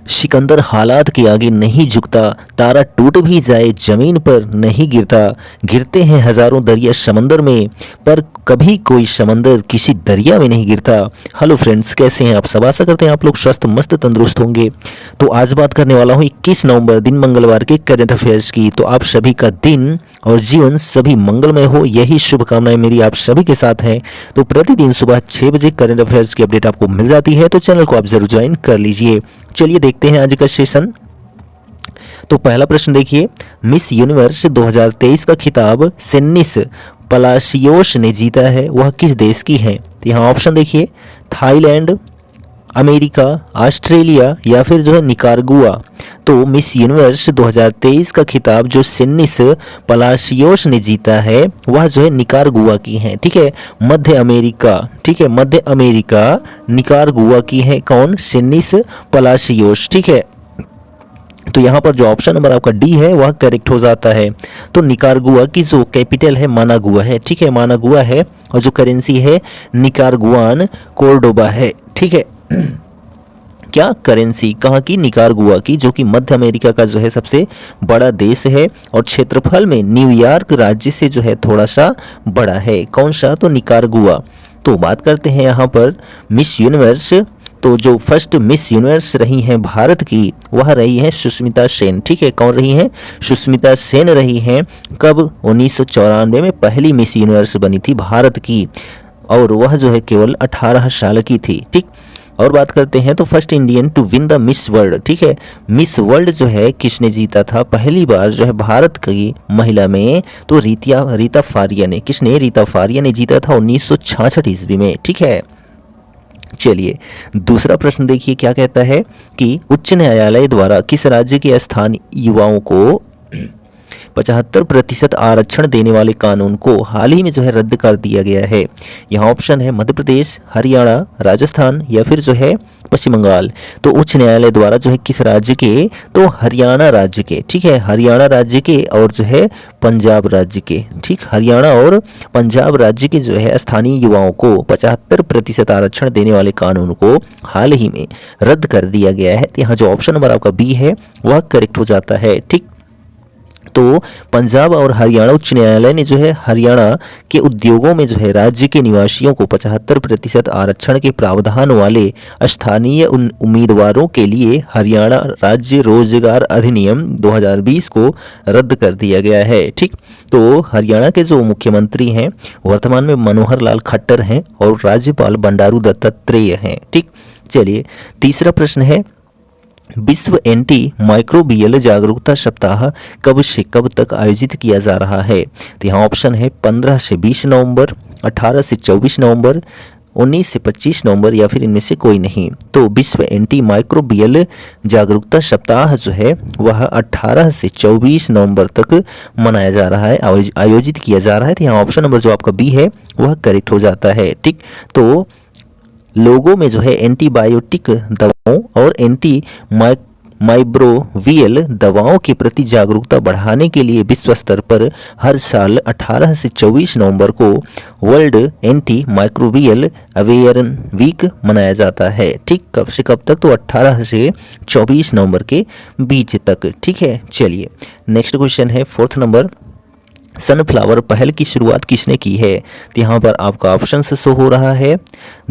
सिकंदर हालात के आगे नहीं झुकता, तारा टूट भी जाए जमीन पर नहीं गिरता, गिरते हैं हजारों दरिया समंदर में पर कभी कोई समंदर किसी दरिया में नहीं गिरता। हेलो फ्रेंड्स, कैसे हैं आप सब? आशा करते हैं आप लोग स्वस्थ मस्त तंदुरुस्त होंगे। तो आज बात करने वाला हूँ 21 नवंबर दिन मंगलवार के करंट अफेयर्स की। तो आप सभी का दिन और जीवन सभी मंगलमय हो, यही शुभकामनाएं मेरी आप सभी के साथ हैं। तो प्रतिदिन सुबह 6 बजे करंट अफेयर्स की अपडेट आपको मिल जाती है, तो चैनल को आप जरूर ज्वाइन कर लीजिए। चलिए देखते हैं आज का सेशन। तो पहला प्रश्न देखिए, मिस यूनिवर्स 2023 का खिताब सेनिस पलासियोस ने जीता है, वह किस देश की है? तो यहाँ ऑप्शन देखिए, थाईलैंड, अमेरिका, ऑस्ट्रेलिया या फिर जो है निकारागुआ। तो मिस यूनिवर्स 2023 का खिताब जो सेनिस पलासियोस ने जीता है वह जो है निकारागुआ की है। ठीक है, मध्य अमेरिका। ठीक है, मध्य अमेरिका निकारागुआ की है। कौन? सेनिस पलासियोस। ठीक है, तो यहाँ पर जो ऑप्शन नंबर आपका डी है वह करेक्ट हो जाता है। तो निकारागुआ की जो कैपिटल है मानागुआ है। ठीक है, मानागुआ है और जो करेंसी है निकारागुआन कोर्डोबा है। ठीक है, क्या करेंसी कहाँ की? निकारागुआ की, जो कि मध्य अमेरिका का जो है सबसे बड़ा देश है और क्षेत्रफल में न्यूयॉर्क राज्य से जो है थोड़ा सा बड़ा है। कौन सा? तो निकारागुआ। तो बात करते हैं यहाँ पर मिस यूनिवर्स। तो जो फर्स्ट मिस यूनिवर्स रही हैं भारत की वह रही है सुष्मिता सेन। ठीक है, कौन रही हैं? सुष्मिता सेन रही हैं। कब? 1994 में पहली मिस यूनिवर्स बनी थी भारत की और वह जो है केवल 18 साल की थी। ठीक, और बात करते हैं तो first Indian to win the Miss World. ठीक है, मिस वर्ल्ड जो है किसने जीता था पहली बार जो है भारत की महिला में? तो रीता फारिया ने। किसने? रीता फारिया ने जीता था 1966 ईस्वी में। ठीक है, चलिए दूसरा प्रश्न देखिए क्या कहता है कि उच्च न्यायालय द्वारा किस राज्य के स्थानीय युवाओं को 75% आरक्षण देने वाले कानून को हाल ही में जो है रद्द कर दिया गया है? यहाँ ऑप्शन है मध्य प्रदेश, हरियाणा, राजस्थान या फिर जो है पश्चिम बंगाल। तो उच्च न्यायालय द्वारा जो है किस राज्य के? तो हरियाणा राज्य के। ठीक है, हरियाणा राज्य के और जो है पंजाब राज्य के। ठीक, हरियाणा और पंजाब राज्य के जो है स्थानीय युवाओं को 75% आरक्षण देने वाले कानून को हाल ही में रद्द कर दिया गया है। तो यहाँ जो ऑप्शन नंबर आपका बी है वह करेक्ट हो जाता है। ठीक, तो पंजाब और हरियाणा उच्च न्यायालय ने जो है हरियाणा के उद्योगों में जो है राज्य के निवासियों को 75% आरक्षण के प्रावधान वाले स्थानीय उम्मीदवारों के लिए हरियाणा राज्य रोजगार अधिनियम 2020 को रद्द कर दिया गया है। ठीक, तो हरियाणा के जो मुख्यमंत्री हैं वर्तमान में मनोहर लाल खट्टर हैं और राज्यपाल बंडारू दत्तात्रेय हैं। ठीक, चलिए तीसरा प्रश्न है, विश्व एंटी माइक्रोबियल जागरूकता सप्ताह कब से कब तक आयोजित किया जा रहा है? तो यहाँ ऑप्शन है 15 से 20 नवंबर, 18 से 24 नवंबर, 19 से 25 नवंबर या फिर इनमें से कोई नहीं। तो विश्व एंटी माइक्रोबियल जागरूकता सप्ताह जो है वह 18 से 24 नवंबर तक मनाया जा रहा है, आयोजित किया जा रहा है। तो यहाँ ऑप्शन नंबर जो आपका बी है वह करेक्ट हो जाता है। ठीक, तो लोगों में जो है एंटीबायोटिक दवाओं और एंटी माइक्रोबियल दवाओं के प्रति जागरूकता बढ़ाने के लिए विश्व स्तर पर हर साल 18 से 24 नवंबर को world anti microbial aware week मनाया जाता है। ठीक, कब से कब तक? तो 18 से 24 नवंबर के बीच तक। ठीक है, चलिए नेक्स्ट क्वेश्चन है 4th नंबर, सनफ्लावर पहल की शुरुआत किसने की है? तो यहाँ पर आपका ऑप्शन से शो हो रहा है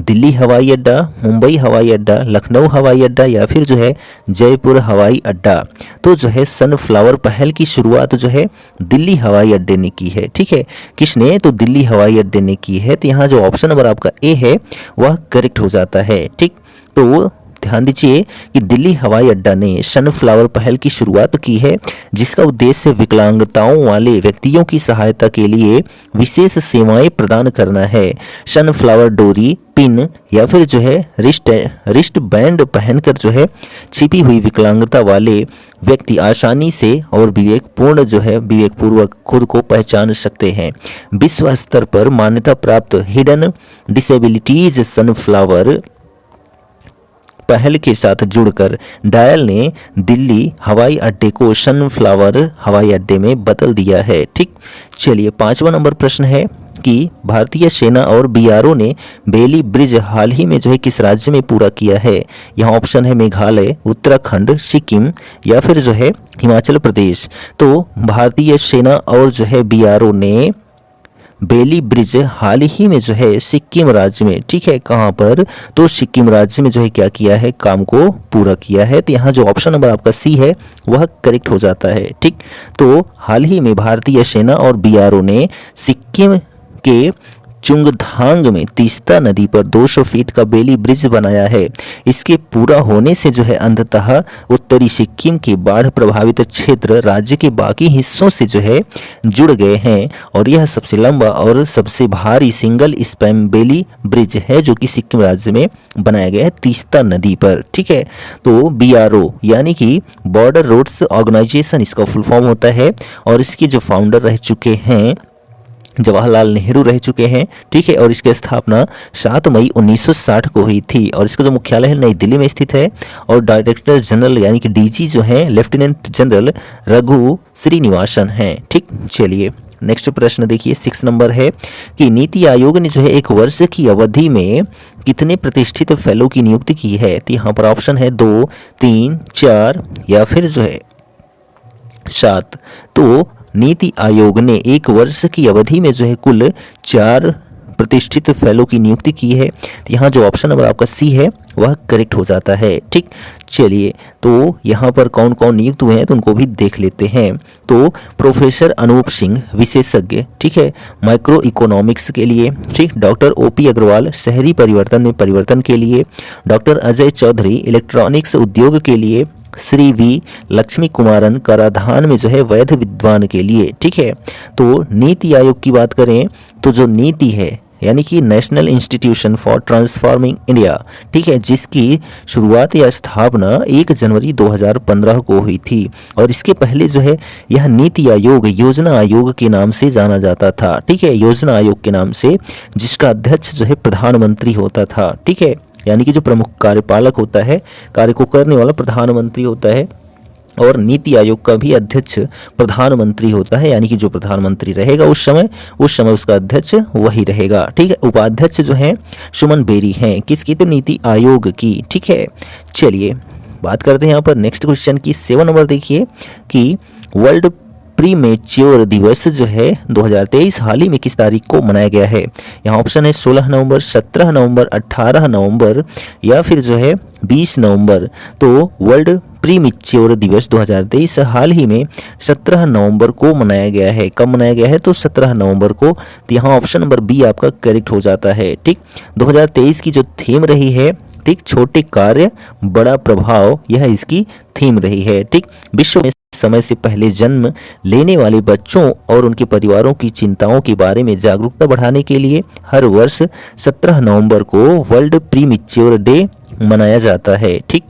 दिल्ली हवाई अड्डा, मुंबई हवाई अड्डा, लखनऊ हवाई अड्डा या फिर जो है जयपुर हवाई अड्डा। तो जो है सनफ्लावर पहल की शुरुआत जो है दिल्ली हवाई अड्डे ने की है। ठीक है, किसने? तो दिल्ली हवाई अड्डे ने की है। तो यहाँ जो ऑप्शन नंबर आपका ए है वह करेक्ट हो जाता है। ठीक, तो ध्यान दीजिए कि दिल्ली हवाई अड्डा ने सनफ्लावर पहल की शुरुआत की है, जिसका उद्देश्य विकलांगताओं वाले व्यक्तियों की सहायता के लिए विशेष सेवाएं प्रदान करना है। सनफ्लावर डोरी, पिन या फिर जो है रिस्ट बैंड पहनकर जो है छिपी हुई विकलांगता वाले व्यक्ति आसानी से और विवेकपूर्वक खुद को पहचान सकते हैं। विश्व स्तर पर मान्यता प्राप्त हिडन डिसेबिलिटीज सनफ्लावर पहल के साथ जुड़कर डायल ने दिल्ली हवाई अड्डे को सनफ्लावर हवाई अड्डे में बदल दिया है। ठीक, चलिए 5वां नंबर प्रश्न है, कि भारतीय सेना और बीआरओ ने बेली ब्रिज हाल ही में जो है किस राज्य में पूरा किया है। यहाँ ऑप्शन है मेघालय, उत्तराखंड, सिक्किम या फिर जो है हिमाचल प्रदेश। तो भारतीय सेना और जो है बीआरओ ने बेली ब्रिज हाल ही में जो है सिक्किम राज्य में, ठीक है, कहाँ पर, तो सिक्किम राज्य में जो है क्या किया है, काम को पूरा किया है। तो यहाँ जो ऑप्शन नंबर आपका सी है वह करेक्ट हो जाता है। ठीक, तो हाल ही में भारतीय सेना और बीआरओ ने सिक्किम के चुंगथांग में तीस्ता नदी पर 200 फीट का बेली ब्रिज बनाया है। इसके पूरा होने से जो है अंततः उत्तरी सिक्किम के बाढ़ प्रभावित क्षेत्र राज्य के बाकी हिस्सों से जो है जुड़ गए हैं और यह सबसे लंबा और सबसे भारी सिंगल स्पैन बेली ब्रिज है जो कि सिक्किम राज्य में बनाया गया है तीस्ता नदी पर। ठीक है, तो बीआरओ यानी कि बॉर्डर रोड्स ऑर्गेनाइजेशन इसका फुल फॉर्म होता है और इसके जो फाउंडर रह चुके हैं जवाहरलाल नेहरू रह चुके हैं। ठीक है, और इसकी स्थापना 7 मई 1960 को हुई थी और इसका जो मुख्यालय है नई दिल्ली में स्थित है और डायरेक्टर जनरल यानी कि डीजी जो है लेफ्टिनेंट जनरल रघु श्रीनिवासन हैं। ठीक, चलिए नेक्स्ट प्रश्न देखिए 6 नंबर है कि नीति आयोग ने जो है 1 वर्ष की अवधि में कितने प्रतिष्ठित फेलो की नियुक्ति की है। तो यहाँ पर ऑप्शन है 2, 3, 4 या फिर जो है 7। तो नीति आयोग ने 1 वर्ष की अवधि में जो है कुल 4 प्रतिष्ठित फेलो की नियुक्ति की है। तो यहाँ जो ऑप्शन नंबर आपका सी है वह करेक्ट हो जाता है। ठीक, चलिए तो यहाँ पर कौन कौन नियुक्त हुए हैं तो उनको भी देख लेते हैं। तो प्रोफेसर अनूप सिंह विशेषज्ञ, ठीक है, माइक्रो इकोनॉमिक्स के लिए। ठीक, डॉक्टर ओपी अग्रवाल शहरी परिवर्तन में परिवर्तन के लिए। डॉक्टर अजय चौधरी इलेक्ट्रॉनिक्स उद्योग के लिए। श्री वी लक्ष्मी कुमारन कराधान में जो है वैध विद्वान के लिए। ठीक है, तो नीति आयोग की बात करें तो जो नीति है यानी कि national institution for transforming India, ठीक है, जिसकी शुरुआत या स्थापना 1 जनवरी 2015 को हुई थी और इसके पहले जो है यह नीति आयोग योजना आयोग के नाम से जाना जाता था। ठीक है, योजना आयोग के नाम से, जिसका अध्यक्ष जो है प्रधानमंत्री होता था। ठीक है, यानी कि जो प्रमुख कार्यपालक होता है, कार्य को करने वाला प्रधानमंत्री होता है और नीति आयोग का भी अध्यक्ष प्रधानमंत्री होता है, यानी कि जो प्रधानमंत्री रहेगा उस समय उसका अध्यक्ष वही रहेगा। ठीक है, उपाध्यक्ष जो है सुमन बेरी हैं, किसकी, तो नीति आयोग की। ठीक है, चलिए बात करते हैं यहाँ पर नेक्स्ट क्वेश्चन की 7 नंबर देखिए कि वर्ल्ड प्रीमेच्योर दिवस जो है 2023 हाल ही में किस तारीख को मनाया गया है। यहाँ ऑप्शन है 16 नवंबर, 17 नवंबर, 18 नवंबर या फिर जो है 20 नवंबर। तो वर्ल्ड प्रीमेच्योर दिवस 2023 हाल ही में 17 नवंबर को मनाया गया है। कब मनाया गया है, तो 17 नवंबर को। तो यहाँ ऑप्शन नंबर बी आपका करेक्ट हो जाता है। ठीक, 2023 की जो थीम रही है, ठीक, छोटे कार्य बड़ा प्रभाव, यह इसकी थीम रही है। ठीक, विश्व में समय से पहले जन्म लेने वाले बच्चों और उनके परिवारों की चिंताओं के बारे में जागरूकता बढ़ाने के लिए हर वर्ष 17 नवंबर को वर्ल्ड प्रीमेच्योर डे मनाया जाता है। ठीक,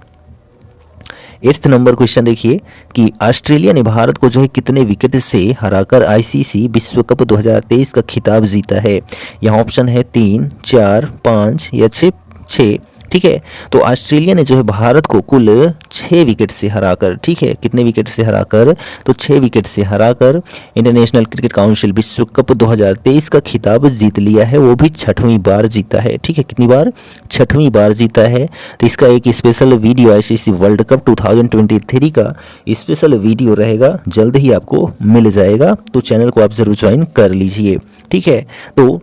8 नंबर क्वेश्चन देखिए कि ऑस्ट्रेलिया ने भारत को जो है कितने विकेट से हराकर आईसीसी विश्व कप 2023 का खिताब जीता है। यहाँ ऑप्शन है 3, 4, 5 या 6। ठीक है, तो ऑस्ट्रेलिया ने जो है भारत को कुल 6 विकेट से हराकर, ठीक है, कितने विकेट से हराकर, तो 6 विकेट से हराकर इंटरनेशनल क्रिकेट काउंसिल विश्व कप 2023 का खिताब जीत लिया है, वो भी 6वीं बार जीता है। ठीक है, कितनी बार, 6वीं बार जीता है। तो इसका एक special video ICC world cup 2023 का स्पेशल वीडियो रहेगा, जल्द ही आपको मिल जाएगा, तो चैनल को आप जरूर ज्वाइन कर लीजिए। ठीक है, तो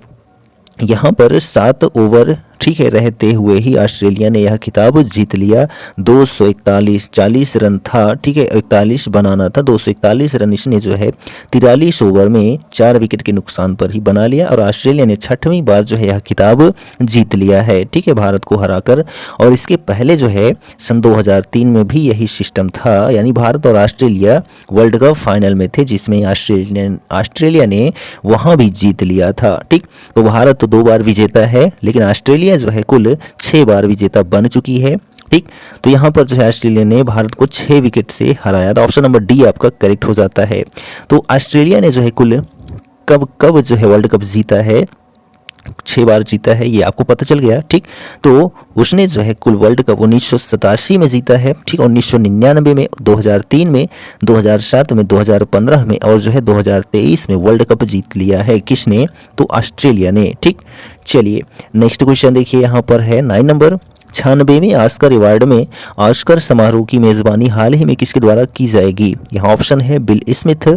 यहाँ पर 7 ओवर, ठीक है, रहते हुए ही ऑस्ट्रेलिया ने यह खिताब जीत लिया। 241, 40 रन था, ठीक है, 41 बनाना था, 241 रन इसने जो है 43 ओवर में 4 विकेट के नुकसान पर ही बना लिया और ऑस्ट्रेलिया ने 6वीं बार जो है यह खिताब जीत लिया है। ठीक है, भारत को हराकर। और इसके पहले जो है सन 2003 में भी यही सिस्टम था, यानी भारत और ऑस्ट्रेलिया वर्ल्ड कप फाइनल में थे, जिसमें ऑस्ट्रेलिया ने वहाँ भी जीत लिया था। ठीक, तो भारत तो 2 बार विजेता है, लेकिन ऑस्ट्रेलिया जो है कुल 6 बार विजेता बन चुकी है। ठीक, तो यहाँ पर जो है ऑस्ट्रेलिया ने भारत को 6 विकेट से हराया था। ऑप्शन नंबर डी आपका करेक्ट हो जाता है। तो ऑस्ट्रेलिया ने जो है कुल कब जो है वर्ल्ड कप जीता है, 6 बार जीता है, ये आपको पता चल गया। ठीक, तो उसने जो है कुल वर्ल्ड कप 1987 में जीता है। ठीक, 1999 में, 2003 में, 2007 में, 2015 में और जो है 2023 में वर्ल्ड कप जीत लिया है। किसने? तो ऑस्ट्रेलिया ने। ठीक, चलिए नेक्स्ट क्वेश्चन देखिए, यहाँ पर है 9 नंबर। 96वें ऑस्कर अवार्ड में ऑस्कर समारोह की मेजबानी हाल ही में किसके द्वारा की जाएगी? यहाँ ऑप्शन है बिल स्मिथ,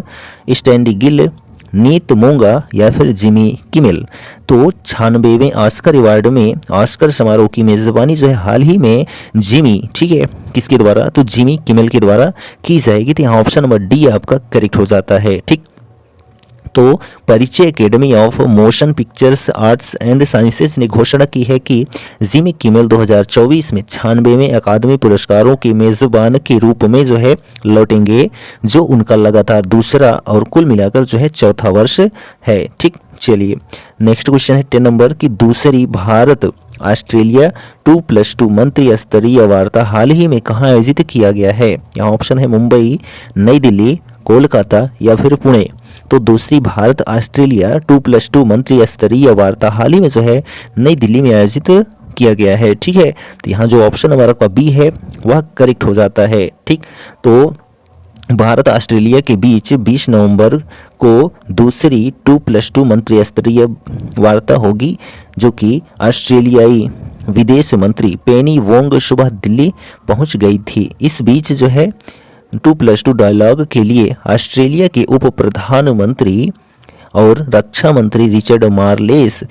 स्टैंडी गिल, नीत मोंगा या फिर जिमी किमेल। तो 96वें ऑस्कर अवार्ड में ऑस्कर समारोह की मेजबानी जो है हाल ही में जिमी, ठीक है, किसके द्वारा? तो जिमी किमेल के द्वारा की जाएगी। तो यहाँ ऑप्शन नंबर डी आपका करेक्ट हो जाता है। ठीक, तो परिचय academy of motion pictures arts and sciences ने घोषणा की है कि जिमी किमेल 2024 में 96वें अकादमी पुरस्कारों के मेजबान के रूप में जो है लौटेंगे, जो उनका लगातार दूसरा और कुल मिलाकर जो है चौथा वर्ष है। ठीक, चलिए नेक्स्ट क्वेश्चन है 10 नंबर की दूसरी भारत ऑस्ट्रेलिया 2+2 मंत्री स्तरीय वार्ता हाल ही में कहाँ आयोजित किया गया है? यहाँ ऑप्शन है मुंबई, नई दिल्ली, कोलकाता या फिर पुणे। तो दूसरी भारत ऑस्ट्रेलिया 2+2 मंत्री स्तरीय वार्ता हाल ही में जो है नई दिल्ली में आयोजित किया गया है। ठीक है, तो यहाँ जो ऑप्शन हमारा का बी है वह करेक्ट हो जाता है। ठीक, तो भारत ऑस्ट्रेलिया के बीच 20 नवंबर को दूसरी 2+2 मंत्री स्तरीय वार्ता होगी, जो कि ऑस्ट्रेलियाई विदेश मंत्री पेनी वोंग सुबह दिल्ली पहुंच गई थी। इस बीच जो है 2+2 डायलॉग के लिए ऑस्ट्रेलिया के उप प्रधानमंत्री और रक्षा मंत्री रिचर्ड मार्लेस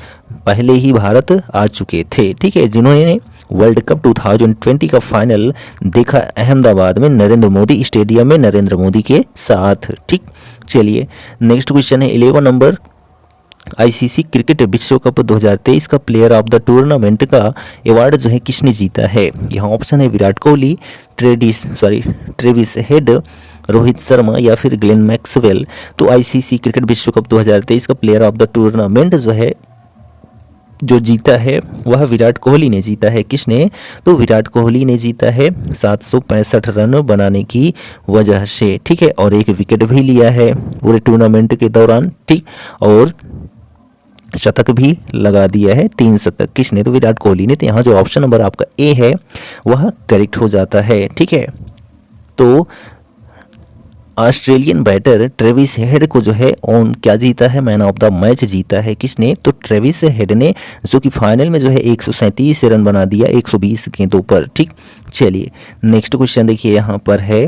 पहले ही भारत आ चुके थे। ठीक है, जिन्होंने वर्ल्ड कप 2020 का फाइनल देखा अहमदाबाद में नरेंद्र मोदी स्टेडियम में नरेंद्र मोदी के साथ। ठीक, चलिए नेक्स्ट क्वेश्चन है 11 नंबर। आईसीसी क्रिकेट विश्व कप 2023 का प्लेयर ऑफ द टूर्नामेंट का अवार्ड जो है किसने जीता है? यहाँ ऑप्शन है विराट कोहली, ट्रेविस हेड, रोहित शर्मा या फिर ग्लेन मैक्सवेल। तो आईसीसी क्रिकेट विश्व कप 2023 का प्लेयर ऑफ द टूर्नामेंट जो जीता है वह विराट कोहली ने जीता है। किसने? तो विराट कोहली ने जीता है 765 रन बनाने की वजह से। ठीक है, और एक विकेट भी लिया है पूरे टूर्नामेंट के दौरान। ठीक, और शतक भी लगा दिया है, 3 शतक। किसने? तो विराट कोहली ने। तो यहाँ जो ऑप्शन नंबर आपका ए है वह करेक्ट हो जाता है। ठीक है, तो ऑस्ट्रेलियन बैटर ट्रेविस हेड को जो है क्या जीता है? मैन ऑफ द मैच जीता है। किसने? तो ट्रेविस हेड ने, जो कि फाइनल में जो है 137 रन बना दिया 120 गेंदों पर। ठीक, चलिए नेक्स्ट क्वेश्चन देखिए, यहाँ पर है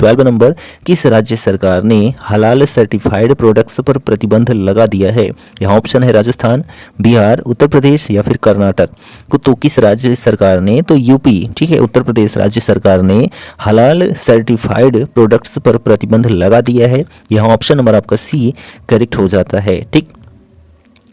12 नंबर। किस राज्य सरकार ने हलाल सर्टिफाइड प्रोडक्ट्स पर प्रतिबंध लगा दिया है? यहाँ ऑप्शन है राजस्थान, बिहार, उत्तर प्रदेश या फिर कर्नाटक। तो किस राज्य सरकार ने? तो यूपी, ठीक है, उत्तर प्रदेश राज्य सरकार ने हलाल सर्टिफाइड प्रोडक्ट्स पर प्रतिबंध लगा दिया है। यहाँ ऑप्शन नंबर आपका सी करेक्ट हो जाता है। ठीक,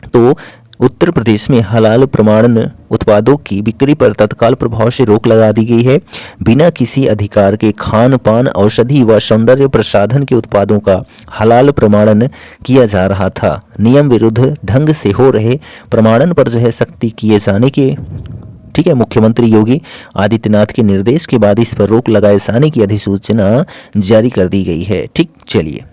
तो उत्तर प्रदेश में हलाल प्रमाणन उत्पादों की बिक्री पर तत्काल प्रभाव से रोक लगा दी गई है। बिना किसी अधिकार के खान पान, औषधि व सौंदर्य प्रसाधन के उत्पादों का हलाल प्रमाणन किया जा रहा था। नियम विरुद्ध ढंग से हो रहे प्रमाणन पर जो है सख्ती किए जाने के, ठीक है, मुख्यमंत्री योगी आदित्यनाथ के निर्देश के बाद इस पर रोक लगाए जाने की अधिसूचना जारी कर दी गई है। ठीक, चलिए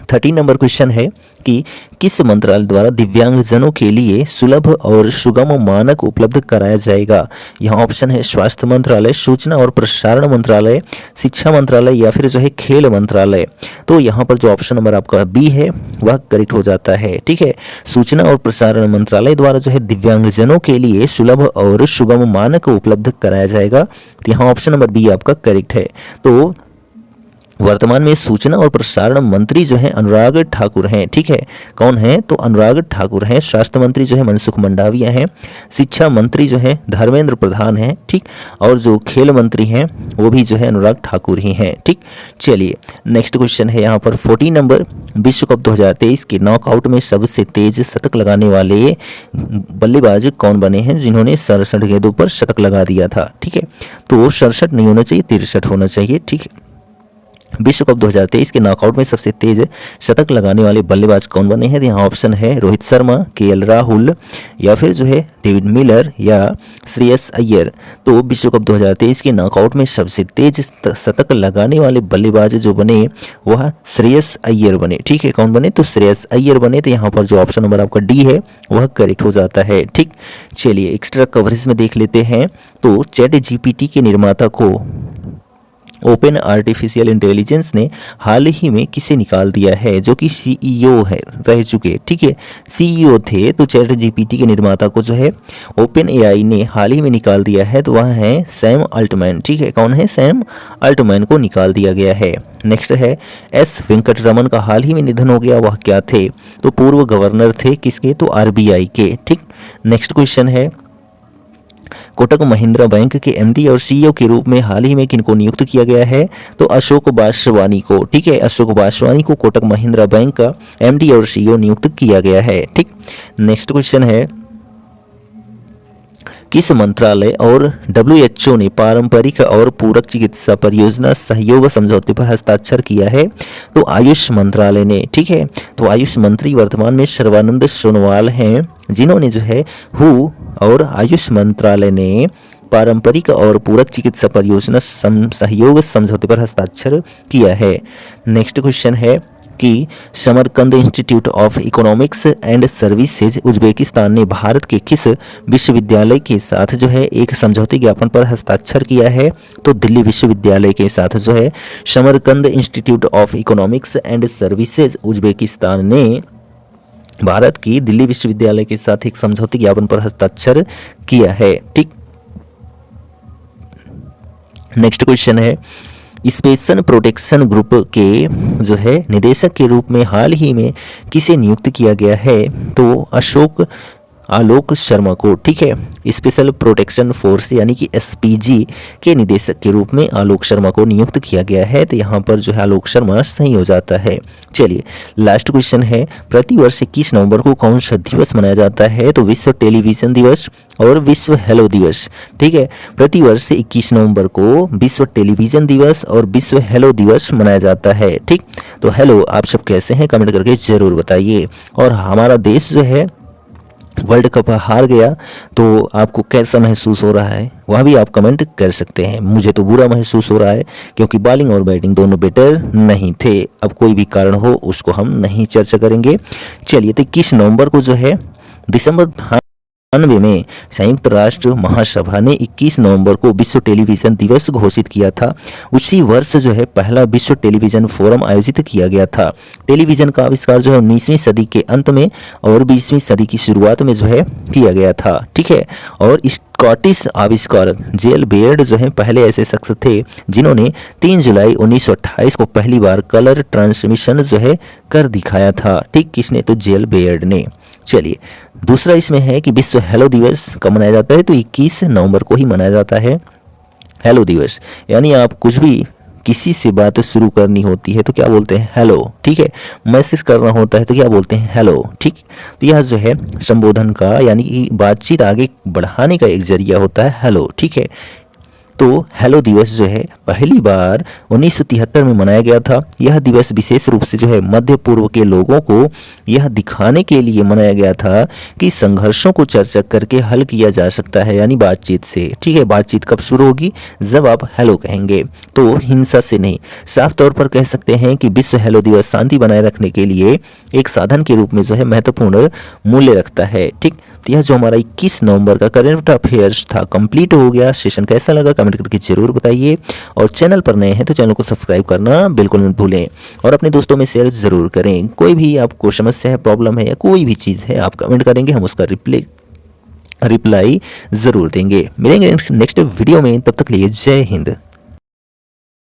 13 नंबर क्वेश्चन है कि किस मंत्रालय द्वारा दिव्यांगजनों के लिए सुलभ और सुगम मानक उपलब्ध कराया जाएगा? यहाँ ऑप्शन है स्वास्थ्य मंत्रालय, सूचना और प्रसारण मंत्रालय, शिक्षा मंत्रालय या फिर जो है खेल मंत्रालय। तो यहाँ पर जो ऑप्शन नंबर आपका बी है वह करेक्ट हो जाता है। ठीक है, सूचना और प्रसारण मंत्रालय द्वारा जो है दिव्यांगजनों के लिए सुलभ और सुगम मानक उपलब्ध कराया जाएगा। तो यहाँ ऑप्शन नंबर बी आपका करेक्ट है। तो वर्तमान में सूचना और प्रसारण मंत्री जो है अनुराग ठाकुर हैं। ठीक है, कौन है? तो अनुराग ठाकुर हैं। स्वास्थ्य मंत्री जो है मनसुख मंडाविया हैं। शिक्षा मंत्री जो है धर्मेंद्र प्रधान हैं। ठीक, और जो खेल मंत्री हैं वो भी जो है अनुराग ठाकुर ही हैं। ठीक, चलिए नेक्स्ट क्वेश्चन है यहाँ पर 14 नंबर। विश्व कप 2023 के नॉकआउट में सबसे तेज शतक लगाने वाले बल्लेबाज कौन बने हैं जिन्होंने 67 गेंदों पर शतक लगा दिया था? ठीक है, तो 67 नहीं होना चाहिए, 63 होना चाहिए। ठीक है, विश्व कप 2023 के नॉकआउट में सबसे तेज शतक लगाने वाले बल्लेबाज कौन बने हैं? तो यहाँ ऑप्शन है रोहित शर्मा, केएल राहुल, या फिर जो है डेविड मिलर या श्रेयस अय्यर। तो विश्व कप 2023 के नॉकआउट में सबसे तेज शतक लगाने वाले बल्लेबाज जो बने वह श्रेयस अय्यर बने। ठीक है, कौन बने? तो श्रेयस अय्यर बने। तो यहाँ पर जो ऑप्शन नंबर आपका डी है वह करेक्ट हो जाता है। ठीक, चलिए एक्स्ट्रा कवरेज में देख लेते हैं। तो चैट जीपीटी के निर्माता को ओपन आर्टिफिशियल इंटेलिजेंस ने हाल ही में किसे निकाल दिया है? जो कि सीईओ है रह चुके, ठीक है, सीईओ थे। तो चैट जीपीटी के निर्माता को जो है ओपन एआई ने हाल ही में निकाल दिया है। तो वह है सैम अल्टमैन। ठीक है, कौन है? सैम अल्टमैन को निकाल दिया गया है। नेक्स्ट है एस वेंकटरमन का हाल ही में निधन हो गया, वह क्या थे? तो पूर्व गवर्नर थे, किसके? तो आरबीआई के। ठीक, नेक्स्ट क्वेश्चन है कोटक महिंद्रा बैंक के एमडी और सीईओ के रूप में हाल ही में किनको नियुक्त किया गया है? तो अशोक वासवानी को। ठीक है, अशोक वासवानी को कोटक महिंद्रा बैंक का एमडी और सीईओ नियुक्त किया गया है। ठीक, नेक्स्ट क्वेश्चन है किस मंत्रालय और डब्ल्यूएचओ ने पारंपरिक और पूरक चिकित्सा परियोजना सहयोग समझौते पर हस्ताक्षर किया है? तो आयुष मंत्रालय ने। ठीक है, तो आयुष मंत्री वर्तमान में सर्बानंद सोनोवाल हैं, जिन्होंने जो है हु और आयुष मंत्रालय ने पारंपरिक और पूरक चिकित्सा परियोजना सहयोग समझौते पर हस्ताक्षर किया है। नेक्स्ट क्वेश्चन है कि Samarkand institute of economics and services Uzbekistan ने भारत के किस विश्वविद्यालय के साथ जो है एक समझौते ज्ञापन पर हस्ताक्षर किया है? तो दिल्ली विश्वविद्यालय के साथ जो है Samarkand institute of economics and services Uzbekistan ने भारत की दिल्ली विश्वविद्यालय के साथ एक समझौते ज्ञापन पर हस्ताक्षर किया है। ठीक, नेक्स्ट क्वेश्चन है स्पेशल प्रोटेक्शन ग्रुप के जो है निदेशक के रूप में हाल ही में किसे नियुक्त किया गया है? तो आलोक शर्मा को। ठीक है, स्पेशल प्रोटेक्शन फोर्स यानी कि एसपीजी के निदेशक के रूप में आलोक शर्मा को नियुक्त किया गया है। तो यहाँ पर जो है आलोक शर्मा सही हो जाता है। चलिए लास्ट क्वेश्चन है प्रतिवर्ष 21 नवंबर को कौन सा दिवस मनाया जाता है? तो विश्व टेलीविजन दिवस और विश्व हेलो दिवस। ठीक है, प्रतिवर्ष 21 नवंबर को विश्व टेलीविजन दिवस और विश्व हेलो दिवस मनाया जाता है। ठीक, तो हेलो आप सब कैसे हैं कमेंट करके जरूर बताइए। और हमारा देश जो है वर्ल्ड कप हार गया तो आपको कैसा महसूस हो रहा है वह भी आप कमेंट कर सकते हैं। मुझे तो बुरा महसूस हो रहा है क्योंकि बॉलिंग और बैटिंग दोनों बेटर नहीं थे। अब कोई भी कारण हो उसको हम नहीं चर्चा करेंगे। चलिए, तो 21 नवंबर को जो है दिसंबर 1998 में संयुक्त राष्ट्र महासभा ने 21 नवंबर को विश्व टेलीविजन दिवस घोषित किया था। उसी वर्ष जो है पहला विश्व टेलीविजन फोरम आयोजित किया गया था। टेलीविजन का आविष्कार जो है 19वीं सदी के अंत में और 20वीं सदी की शुरुआत में जो है किया गया था। ठीक है, और स्कॉटिश आविष्कारक जेल बेयर्ड जो है पहले ऐसे शख्स थे जिन्होंने 3 जुलाई 1928 को पहली बार कलर ट्रांसमिशन जो है कर दिखाया था। ठीक, किसने? तो जेल बेयर्ड ने। चलिए दूसरा इसमें है कि विश्व हेलो दिवस कब मनाया जाता है? तो 21 नवंबर को ही मनाया जाता है हेलो दिवस। यानी आप कुछ भी किसी से बात शुरू करनी होती है तो क्या बोलते हैं? हेलो। ठीक है, मैसेज करना होता है तो क्या बोलते हैं? हेलो। ठीक, तो यह जो है संबोधन का यानी कि बातचीत आगे बढ़ाने का एक जरिया होता है हेलो। ठीक है, तो हेलो दिवस जो है पहली बार 1973 में मनाया गया था। यह दिवस विशेष रूप से जो है मध्य पूर्व के लोगों को यह दिखाने के लिए मनाया गया था कि संघर्षों को चर्चा करके हल किया जा सकता है, यानी बातचीत से। ठीक है, बातचीत कब शुरू होगी? जब आप हेलो कहेंगे, तो हिंसा से नहीं। साफ तौर पर कह सकते हैं कि विश्व हेलो दिवस शांति बनाए रखने के लिए एक साधन के रूप में जो है महत्वपूर्ण मूल्य रखता है। ठीक, तो यह जो हमारा 21 नवंबर का करंट अफेयर्स था कंप्लीट हो गया। सेशन कैसा लगा कमेंट करके जरूर बताइए और चैनल पर नए हैं तो चैनल को सब्सक्राइब करना बिल्कुल मत भूलें और अपने दोस्तों में शेयर जरूर करें। कोई भी आपको समस्या है, प्रॉब्लम है या कोई भी चीज़ है आप कमेंट करेंगे, हम उसका रिप्लाई ज़रूर देंगे। मिलेंगे नेक्स्ट वीडियो में, तब तक के लिए जय हिंद।